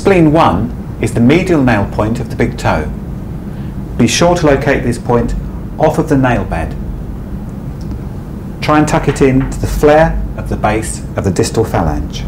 Spleen 1 is the medial nail point of the big toe. Be sure to locate this point off of the nail bed. Try and tuck it in to the flare of the base of the distal phalange.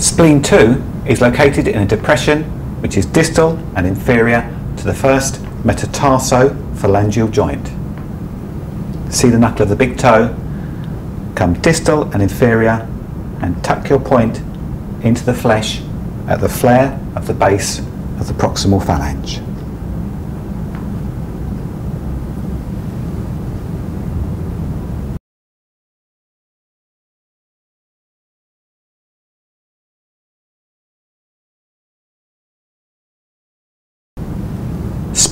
Spleen 2 is located in a depression which is distal and inferior to the first metatarsophalangeal joint. See the knuckle of the big toe, come distal and inferior, and tuck your point into the flesh at the flare of the base of the proximal phalange.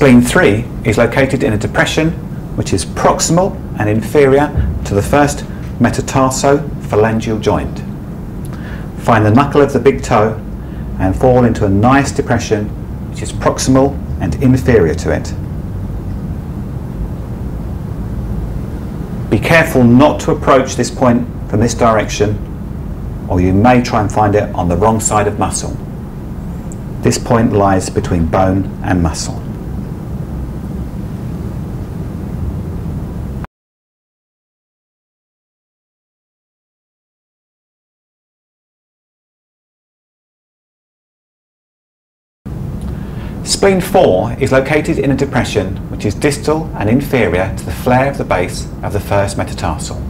Spleen 3 is located in a depression which is proximal and inferior to the first metatarsophalangeal joint. Find the knuckle of the big toe and fall into a nice depression which is proximal and inferior to it. Be careful not to approach this point from this direction, or you may try and find it on the wrong side of muscle. This point lies between bone and muscle. Spleen 4 is located in a depression which is distal and inferior to the flare of the base of the first metatarsal.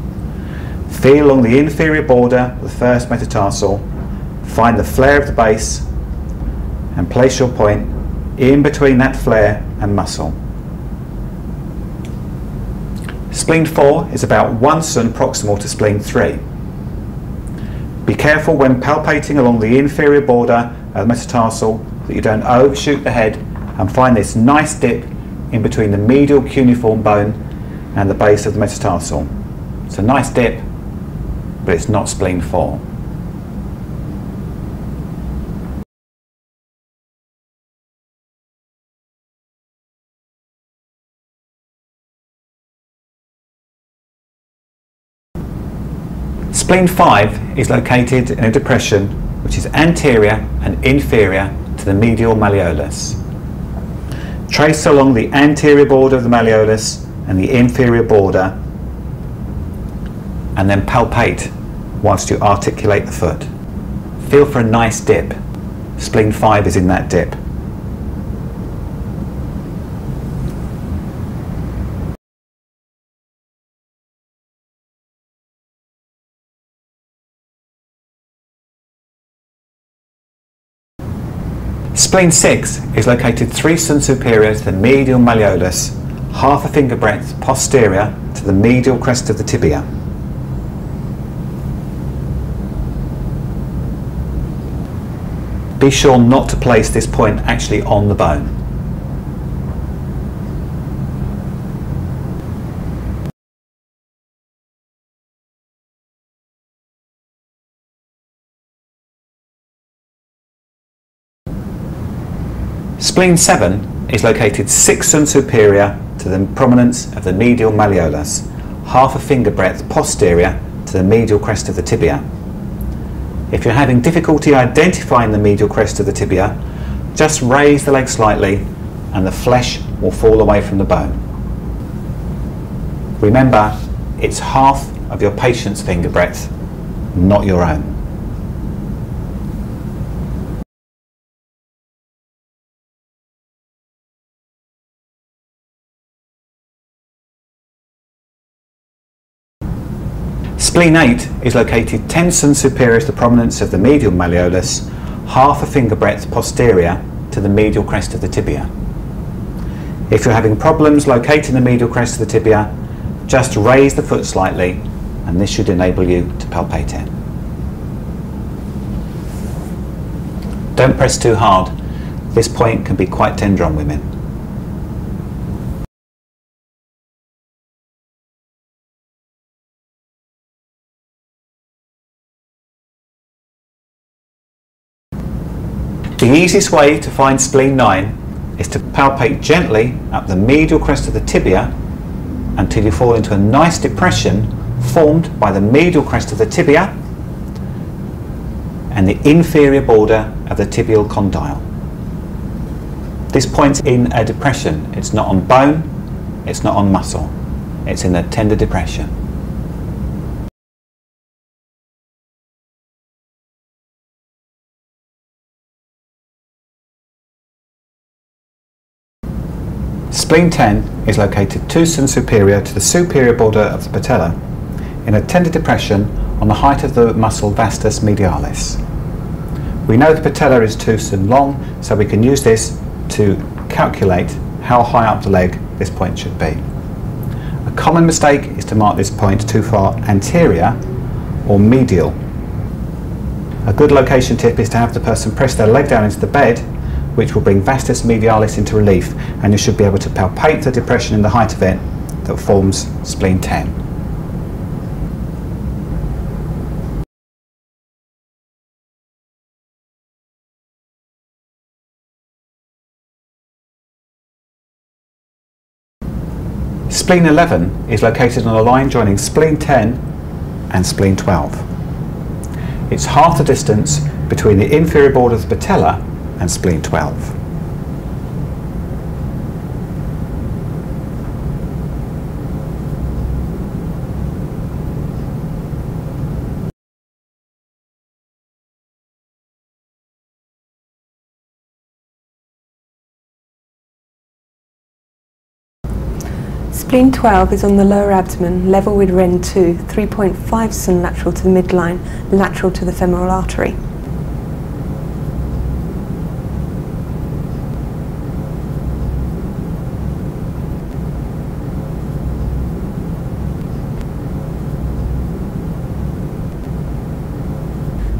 Feel along the inferior border of the first metatarsal, find the flare of the base and place your point in between that flare and muscle. Spleen 4 is about 1 cm proximal to spleen 3. Be careful when palpating along the inferior border of the metatarsal that you don't overshoot the head and find this nice dip in between the medial cuneiform bone and the base of the metatarsal. It's a nice dip, but it's not spleen 4. Spleen 5 is located in a depression which is anterior and inferior to the medial malleolus. Trace along the anterior border of the malleolus and the inferior border, and then palpate whilst you articulate the foot. Feel for a nice dip. Spleen 5 is in that dip. Spleen 6 is located 3 cm superior to the medial malleolus, half a finger breadth posterior to the medial crest of the tibia. Be sure not to place this point actually on the bone. Spleen 7 is located 6 cm superior to the prominence of the medial malleolus, half a finger breadth posterior to the medial crest of the tibia. If you're having difficulty identifying the medial crest of the tibia, just raise the leg slightly and the flesh will fall away from the bone. Remember, it's half of your patient's finger breadth, not your own. Spleen 8 is located 10 cm superior to the prominence of the medial malleolus, half a finger breadth posterior to the medial crest of the tibia. If you're having problems locating the medial crest of the tibia, just raise the foot slightly and this should enable you to palpate it. Don't press too hard. This point can be quite tender on women. The easiest way to find spleen 9 is to palpate gently up the medial crest of the tibia until you fall into a nice depression formed by the medial crest of the tibia and the inferior border of the tibial condyle. This point's in a depression. It's not on bone, it's not on muscle. It's in a tender depression. Spleen 10 is located 2 cm superior to the superior border of the patella in a tender depression on the height of the muscle vastus medialis. We know the patella is 2 cm long, so we can use this to calculate how high up the leg this point should be. A common mistake is to mark this point too far anterior or medial. A good location tip is to have the person press their leg down into the bed, which will bring vastus medialis into relief, and you should be able to palpate the depression in the height of it that forms spleen 10. Spleen 11 is located on a line joining spleen 10 and spleen 12. It's half the distance between the inferior border of the patella and spleen 12. Spleen 12 is on the lower abdomen, level with Ren 2, 3.5 cm lateral to the midline, lateral to the femoral artery.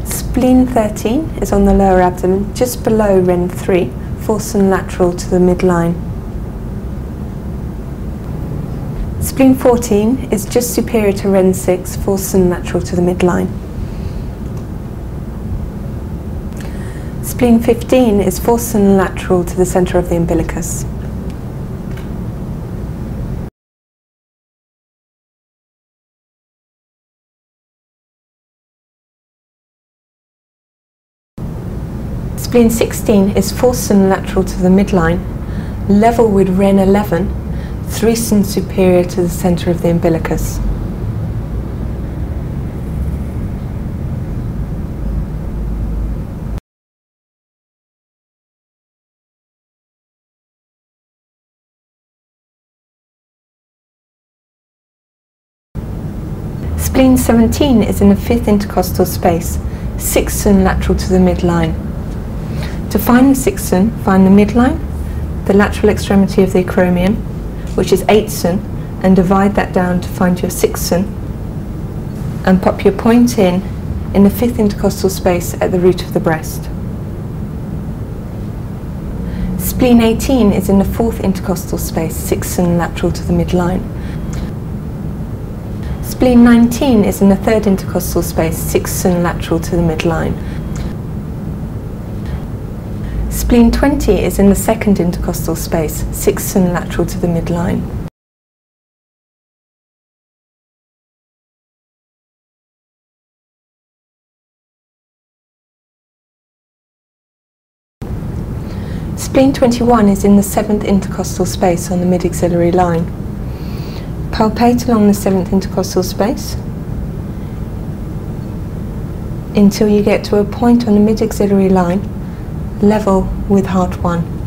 Spleen 13 is on the lower abdomen, just below Ren 3, 4 cm lateral to the midline. Spleen 14 is just superior to Ren 6, 4 cm lateral to the midline. Spleen 15 is 4 cm lateral to the centre of the umbilicus. Spleen 16 is 4 cm lateral to the midline, level with Ren 11, 3 cm superior to the centre of the umbilicus. Spleen 17 is in the 5th intercostal space, 6 cm lateral to the midline. To find the 6 cm, find the midline, the lateral extremity of the acromion, which is 8 cm, and divide that down to find your 6 cm, and pop your point in the 5th intercostal space at the root of the breast. Spleen 18 is in the 4th intercostal space, 6 cm lateral to the midline. Spleen 19 is in the 3rd intercostal space, 6 cm lateral to the midline. Spleen 20 is in the 2nd intercostal space, 6 cm lateral to the midline. Spleen 21 is in the 7th intercostal space on the mid-axillary line. Palpate along the 7th intercostal space until you get to a point on the mid-axillary line level with heart 1.